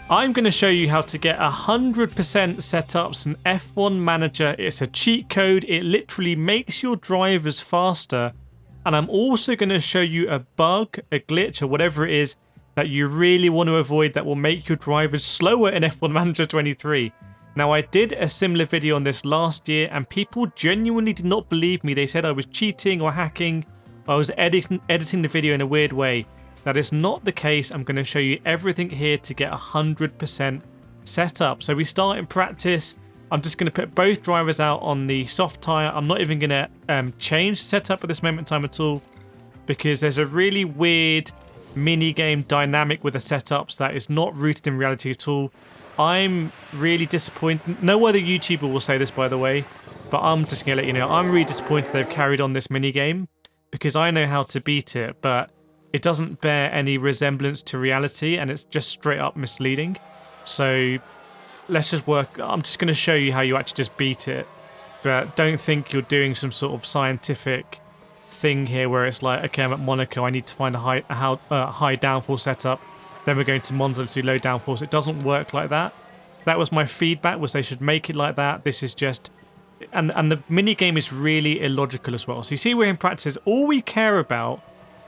I'm going to show you how to get 100% setups in F1 Manager. It's a cheat code. It literally makes your drivers faster. And I'm also going to show you a bug, a glitch, or whatever it is that you really want to avoid that will make your drivers slower in F1 Manager 23. Now, I did a similar video on this last year, and people genuinely did not believe me. They said I was cheating or hacking, or I was editing the video in a weird way. That is not the case. I'm going to show you everything here to get 100% set up. So we start in practice. I'm just going to put both drivers out on the soft tyre. I'm not even going to change setup at this moment in time at all, because there's a really weird mini-game dynamic with the setups that is not rooted in reality at all. I'm really disappointed. No other YouTuber will say this, by the way, but I'm just going to let you know. I'm really disappointed they've carried on this mini-game, because I know how to beat it, but it doesn't bear any resemblance to reality, and it's just straight up misleading. So let's just work. I'm just going to show you how you actually just beat it, but don't think you're doing some sort of scientific thing here where it's like, okay, I'm at Monaco, I need to find a high downforce setup, then we're going to Monza to do low downforce. It doesn't work like that. That was my feedback, was they should make it like that. This is just, and the mini game is really illogical as well. So you see, we're in practice. All we care about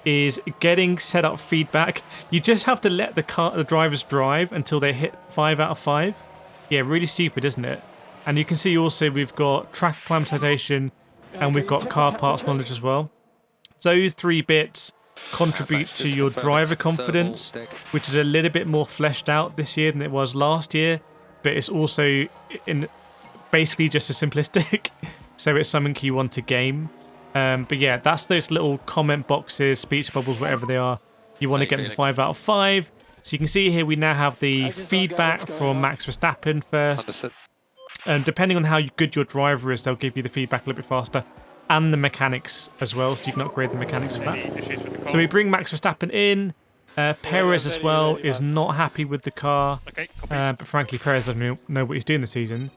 is getting set up feedback. You just have to let the drivers drive until they hit 5 out of 5. Yeah, really stupid, isn't it? And you can see also we've got track acclimatization and we've got car parts knowledge as well. Those 3 bits contribute to your driver confidence, which is a little bit more fleshed out this year than it was last year, but it's also basically just as simplistic. So it's something you want to game. But yeah, that's those little comment boxes, speech bubbles, whatever they are. You want to get them 5 out of 5. So you can see here we now have the feedback from Max Verstappen first. And depending on how good your driver is, they'll give you the feedback a little bit faster. And the mechanics as well, so you can upgrade the mechanics for that. So we bring Max Verstappen in. Perez as well is not happy with the car. But frankly, Perez doesn't know what he's doing this season.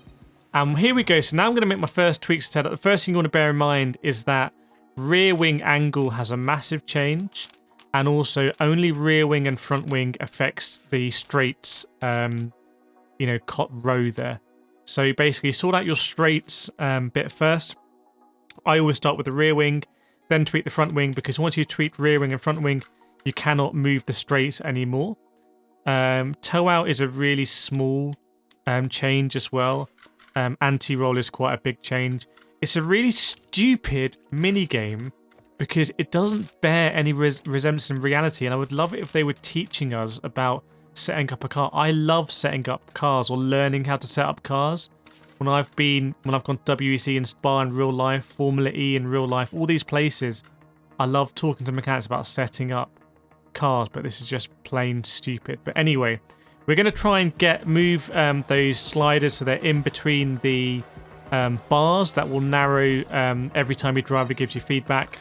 And here we go. So now I'm going to make my first tweaks to setup. The first thing you want to bear in mind is that rear wing angle has a massive change. And also only rear wing and front wing affects the straights, cot row there. So basically sort out your straights bit first. I always start with the rear wing, then tweak the front wing, because once you tweak rear wing and front wing, you cannot move the straights anymore. Toe out is a really small change as well. Anti-roll is quite a big change. It's a really stupid mini game because it doesn't bear any resemblance in reality, and I would love it if they were teaching us about setting up a car. I love setting up cars or learning how to set up cars. When I've gone to WEC and Spa in real life, Formula E in real life, all these places, I love talking to mechanics about setting up cars, but this is just plain stupid. But anyway, we're going to try and move those sliders so they're in between the bars. That will narrow every time your driver gives you feedback.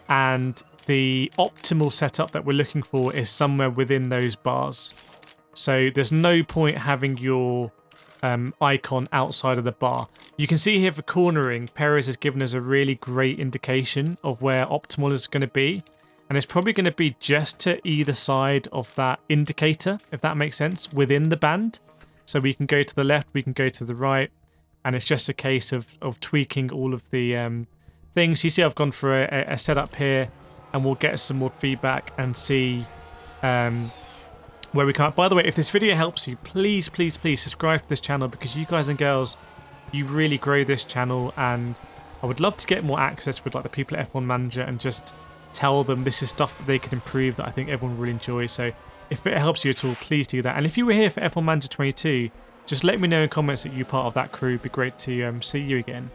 And the optimal setup that we're looking for is somewhere within those bars. So there's no point having your icon outside of the bar. You can see here for cornering, Perez has given us a really great indication of where optimal is going to be. And it's probably going to be just to either side of that indicator, if that makes sense, within the band. So we can go to the left, we can go to the right, and it's just a case of tweaking all of the things. You see I've gone for a setup here, and we'll get some more feedback and see where we can. By the way, if this video helps you, please, please, please subscribe to this channel, because you guys and girls, you really grow this channel, and I would love to get more access with like the people at F1 Manager and just tell them this is stuff that they can improve that I think everyone really enjoys. So if it helps you at all, please do that. And if you were here for F1 Manager 22, just let me know in comments that you're part of that crew. It'd be great to see you again.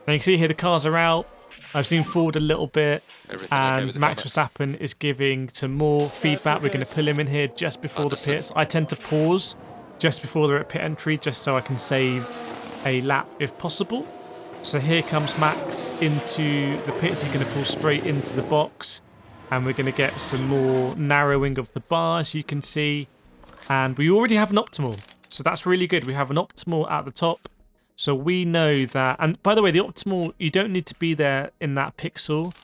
Now you can see here the cars are out. I've zoomed forward a little bit, and Max Verstappen is giving some more feedback. We're going to pull him in here just before the pits. I tend to pause just before they're at pit entry, just so I can save a lap if possible. So here comes Max into the pits. He's going to pull straight into the box, and we're going to get some more narrowing of the bars, you can see. And we already have an optimal, so that's really good. We have an optimal at the top. So we know that, and by the way, the optimal, you don't need to be there in that pixel.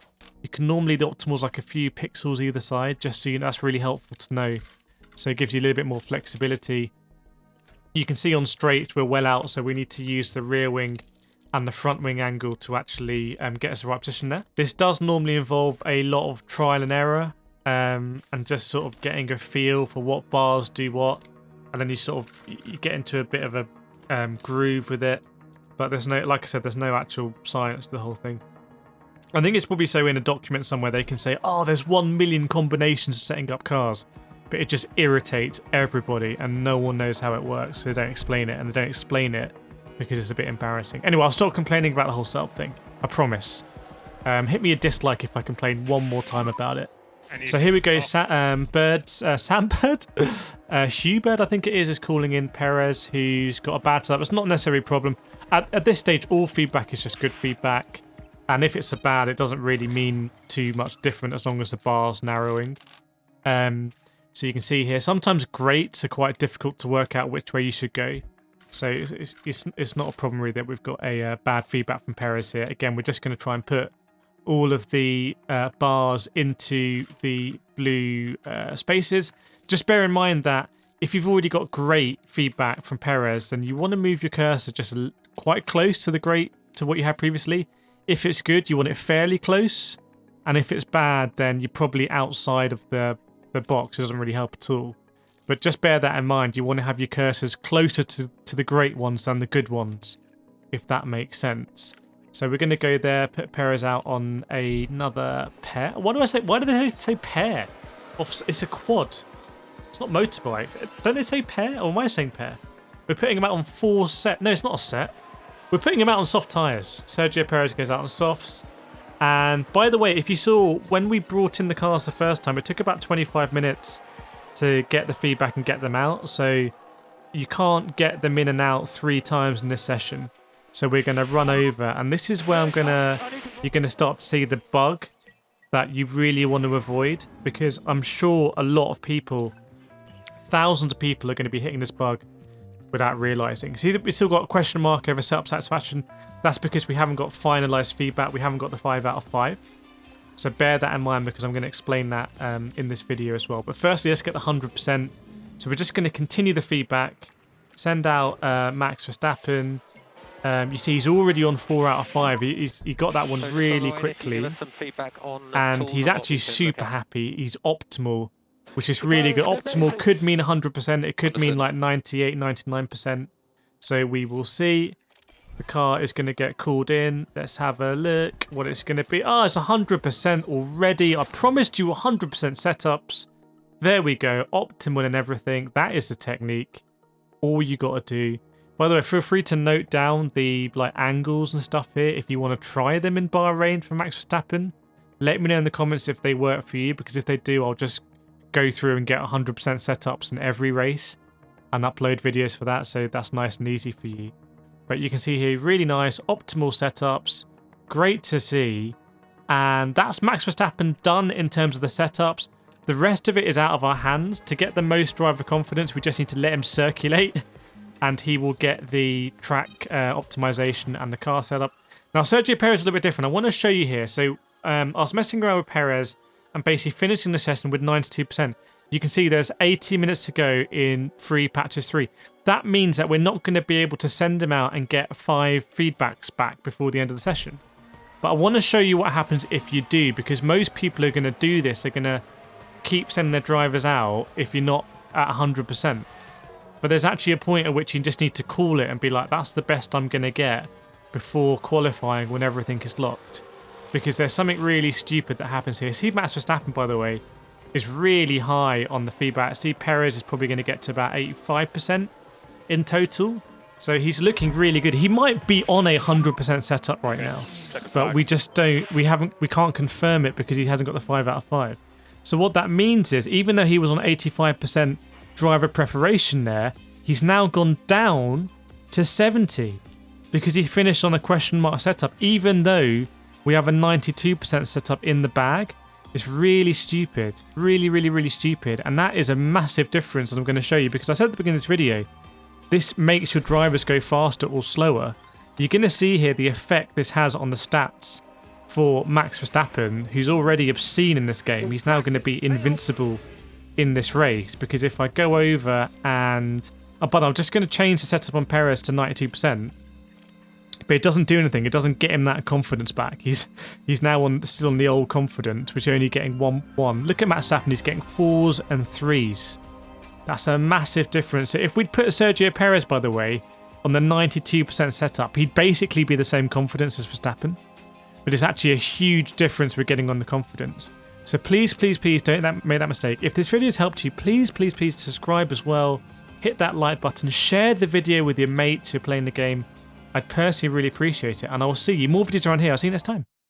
You can normally, the optimal's like a few pixels either side, just so you know, that's really helpful to know. So it gives you a little bit more flexibility. You can see on straights we're well out, so we need to use the rear wing and the front wing angle to actually get us the right position there. This does normally involve a lot of trial and error and just sort of getting a feel for what bars do what, and then you get into a bit of a groove with it. But there's no, like I said, there's no actual science to the whole thing. I think it's probably so in a document somewhere they can say, oh, there's 1 million combinations of setting up cars. But it just irritates everybody and no one knows how it works. So they don't explain it, and they don't explain it because it's a bit embarrassing. Anyway, I'll stop complaining about the whole setup thing. I promise. Hit me a dislike if I complain one more time about it. So here we go, Sambird, Hubert, I think it is calling in Perez, who's got a bad setup. It's not necessarily a problem. At this stage, all feedback is just good feedback. And if it's a bad, it doesn't really mean too much different as long as the bar's narrowing. So you can see here, sometimes greats are quite difficult to work out which way you should go. So it's not a problem really that we've got a bad feedback from Perez here. Again, we're just going to try and put all of the bars into the blue spaces. Just bear in mind that if you've already got great feedback from Perez, then you want to move your cursor just quite close to the great to what you had previously. If it's good, you want it fairly close. And if it's bad, then you're probably outside of the box. It doesn't really help at all. But just bear that in mind. You want to have your cursors closer to the great ones than the good ones, if that makes sense. So we're going to go there, put Perez out on another pair. Why do they say pair? It's a quad. It's not motorbike. Don't they say pair? Or am I saying pair? We're putting him out on 4 set. No, it's not a set. We're putting him out on soft tyres. Sergio Perez goes out on softs. And by the way, if you saw, when we brought in the cars the first time, it took about 25 minutes to get the feedback and get them out. So you can't get them in and out 3 times in this session. So we're going to run over. And this is where you're going to start to see the bug that you really want to avoid. Because I'm sure a lot of people, thousands of people are going to be hitting this bug without realising. See, we've still got a question mark over setup satisfaction. That's because we haven't got finalised feedback. We haven't got the 5 out of 5. So bear that in mind because I'm going to explain that in this video as well. But firstly, let's get the 100%. So we're just going to continue the feedback. Send out Max Verstappen. You see he's already on 4 out of 5. He got that one really quickly. And he's actually super happy. He's optimal, which is really good. Optimal could mean 100%. It could mean like 98, 99%. So we will see. The car is going to get called in. Let's have a look what it's going to be. Oh, it's 100% already. I promised you 100% setups. There we go. Optimal and everything. That is the technique. All you got to do. By the way, feel free to note down the angles and stuff here if you want to try them in Bahrain for Max Verstappen. Let me know in the comments if they work for you, because if they do, I'll just go through and get 100% setups in every race and upload videos for that, so that's nice and easy for you. But you can see here, really nice, optimal setups, great to see. And that's Max Verstappen done in terms of the setups. The rest of it is out of our hands. To get the most driver confidence, we just need to let him circulate and he will get the track optimization and the car setup. Now, Sergio Perez is a little bit different. I want to show you here. So I was messing around with Perez and basically finishing the session with 92%. You can see there's 80 minutes to go in free patches 3. That means that we're not going to be able to send him out and get 5 feedbacks back before the end of the session. But I want to show you what happens if you do, because most people are going to do this. They're going to keep sending their drivers out if you're not at 100%. But there's actually a point at which you just need to call it and be like, that's the best I'm going to get before qualifying when everything is locked. Because there's something really stupid that happens here. See, Max Verstappen, by the way, is really high on the feedback. See, Perez is probably going to get to about 85% in total. So he's looking really good. He might be on a 100% setup right now, but we just don't, we can't confirm it because he hasn't got the 5 out of 5. So what that means is, even though he was on 85% driver preparation there, he's now gone down to 70 because he finished on a question mark setup, even though we have a 92% setup in the bag. It's really stupid. Really, really, really stupid. And that is a massive difference that I'm going to show you, because I said at the beginning of this video, this makes your drivers go faster or slower. You're going to see here the effect this has on the stats for Max Verstappen, who's already obscene in this game. He's now going to be invincible in this race, because if I go over and But I'm just going to change the setup on Perez to 92%. But it doesn't do anything. It doesn't get him that confidence back. He's now still on the old confidence, which is only getting 1. Look at Matt Verstappen. He's getting 4s and 3s. That's a massive difference. If we'd put Sergio Perez, by the way, on the 92% setup, he'd basically be the same confidence as Verstappen. But it's actually a huge difference we're getting on the confidence. So please, please, please don't make that mistake. If this video has helped you, please, please, please subscribe as well. Hit that like button. Share the video with your mates who are playing the game. I'd personally really appreciate it. And I will see you more videos around here. I'll see you next time.